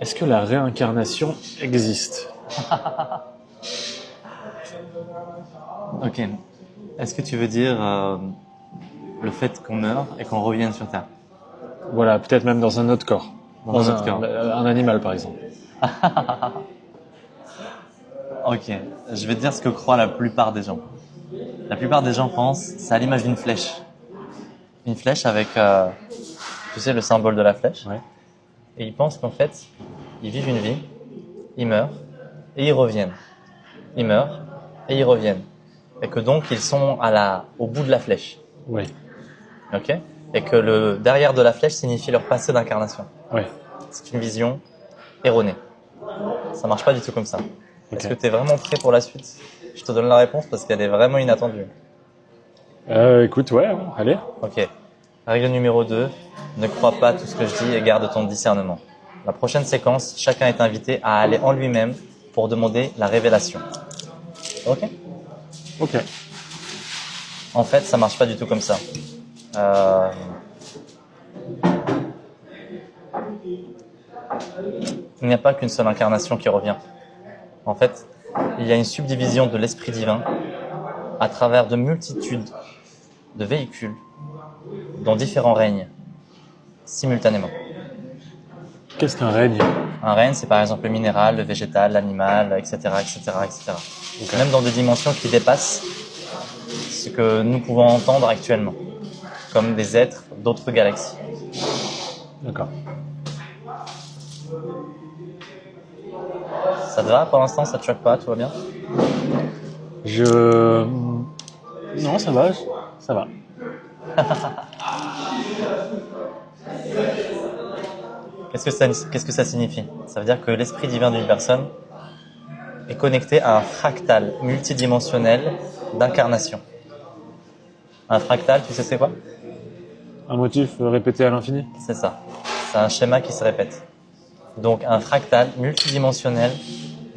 Est-ce que la réincarnation existe? Ok. Est-ce que tu veux dire le fait qu'on meurt et qu'on revienne sur Terre? Voilà, peut-être même dans un autre corps. Dans un autre corps. Un animal, par exemple. Ok. Je vais te dire ce que croient la plupart des gens. La plupart des gens pensent, c'est à l'image d'une flèche. Une flèche avec, tu sais, le symbole de la flèche. Ouais. Et ils pensent qu'en fait, ils vivent une vie, ils meurent, et ils reviennent. Ils meurent, et ils reviennent. Et que donc, ils sont au bout de la flèche. Oui. Ok? Et que le derrière de la flèche signifie leur passé d'incarnation. Oui. C'est une vision erronée. Ça marche pas du tout comme ça. Ok. Est-ce que tu es vraiment prêt pour la suite? Je te donne la réponse parce qu'elle est vraiment inattendue. Écoute, ouais, allez. Ok. Règle numéro 2. Ne crois pas tout ce que je dis et garde ton discernement. La prochaine séquence, chacun est invité à aller en lui-même pour demander la révélation. Ok? Ok. En fait, ça marche pas du tout comme ça. Il n'y a pas qu'une seule incarnation qui revient. En fait, il y a une subdivision de l'esprit divin à travers de multitudes de véhicules dont différents règnent simultanément. Qu'est-ce qu'un règne? Un règne, c'est par exemple le minéral, le végétal, l'animal, etc., etc., etc. Okay. Même dans des dimensions qui dépassent ce que nous pouvons entendre actuellement, comme des êtres d'autres galaxies. D'accord. Ça te va pour l'instant? Ça te choque pas? Tout va bien? Non, ça va. Ça va. Qu'est-ce que ça signifie? Ça veut dire que l'esprit divin d'une personne est connecté à un fractal multidimensionnel d'incarnation. Un fractal, tu sais c'est quoi? Un motif répété à l'infini? C'est ça. C'est un schéma qui se répète. Donc un fractal multidimensionnel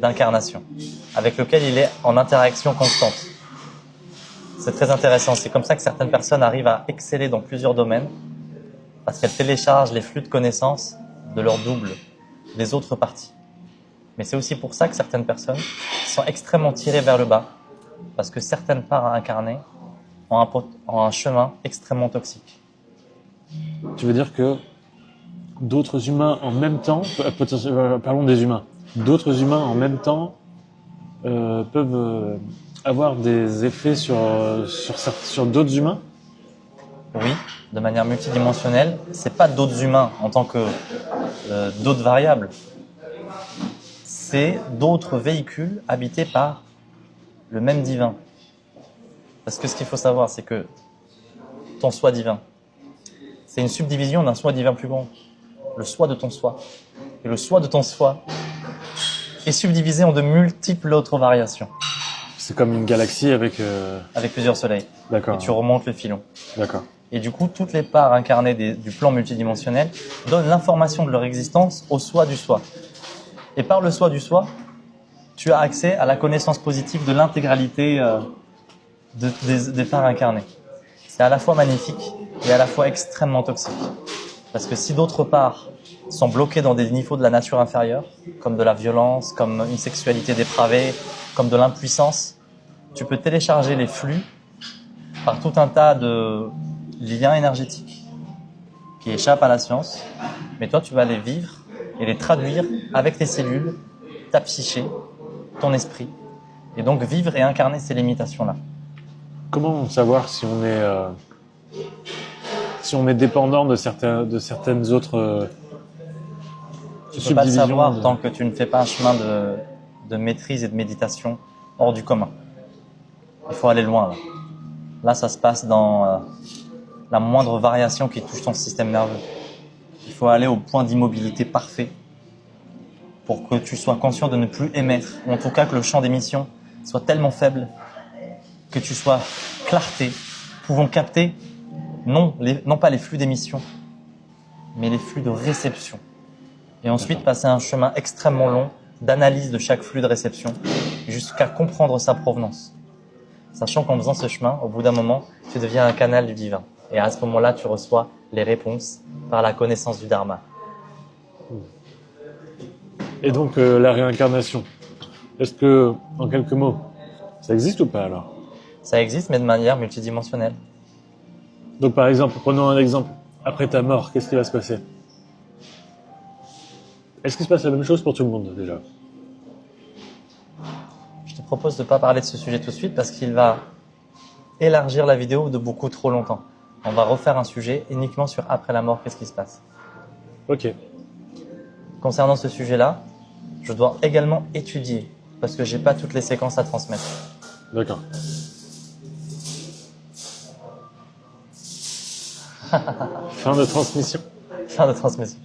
d'incarnation, avec lequel il est en interaction constante. C'est très intéressant. C'est comme ça que certaines personnes arrivent à exceller dans plusieurs domaines, parce qu'elles téléchargent les flux de connaissances de leur double, des autres parties. Mais c'est aussi pour ça que certaines personnes sont extrêmement tirées vers le bas, parce que certaines parts incarnées ont un chemin extrêmement toxique. Tu veux dire que d'autres humains en même temps, parlons des humains, d'autres humains en même temps peuvent avoir des effets sur d'autres humains? Oui, de manière multidimensionnelle. C'est pas d'autres humains en tant que d'autres variables. C'est d'autres véhicules habités par le même divin. Parce que ce qu'il faut savoir, c'est que ton soi divin, c'est une subdivision d'un soi divin plus grand. Le soi de ton soi. Et le soi de ton soi est subdivisé en de multiples autres variations. C'est comme une galaxie avec... Avec plusieurs soleils. D'accord. Et tu remontes le filon. D'accord. Et du coup, toutes les parts incarnées du plan multidimensionnel donnent l'information de leur existence au soi du soi. Et par le soi du soi, tu as accès à la connaissance positive de l'intégralité des parts incarnées. C'est à la fois magnifique et à la fois extrêmement toxique. Parce que si d'autres parts sont bloquées dans des niveaux de la nature inférieure, comme de la violence, comme une sexualité dépravée, comme de l'impuissance, tu peux télécharger les flux par tout un tas de liens énergétiques qui échappent à la science, mais toi tu vas les vivre et les traduire avec tes cellules, ta psyché, ton esprit, et donc vivre et incarner ces limitations-là. Comment savoir si on est dépendant de certaines autres Tu ne peux pas le savoir tant que tu ne fais pas un chemin de maîtrise et de méditation hors du commun. Il faut aller loin là. Là, ça se passe dans la moindre variation qui touche ton système nerveux. Il faut aller au point d'immobilité parfait pour que tu sois conscient de ne plus émettre, ou en tout cas que le champ d'émission soit tellement faible que tu sois clarté, pouvant capter non pas les flux d'émission, mais les flux de réception. Et ensuite passer un chemin extrêmement long d'analyse de chaque flux de réception jusqu'à comprendre sa provenance. Sachant qu'en faisant ce chemin, au bout d'un moment, tu deviens un canal du divin. Et à ce moment-là, tu reçois les réponses par la connaissance du Dharma. Et donc la réincarnation, est-ce que, en quelques mots, ça existe ou pas alors? Ça existe, mais de manière multidimensionnelle. Donc par exemple, prenons un exemple. Après ta mort, qu'est-ce qui va se passer? Est-ce qu'il se passe la même chose pour tout le monde déjà? Je te propose de ne pas parler de ce sujet tout de suite parce qu'il va élargir la vidéo de beaucoup trop longtemps. On va refaire un sujet uniquement sur après la mort, qu'est-ce qui se passe. Ok. Concernant ce sujet-là, je dois également étudier parce que j'ai pas toutes les séquences à transmettre. D'accord. Fin de transmission. Fin de transmission.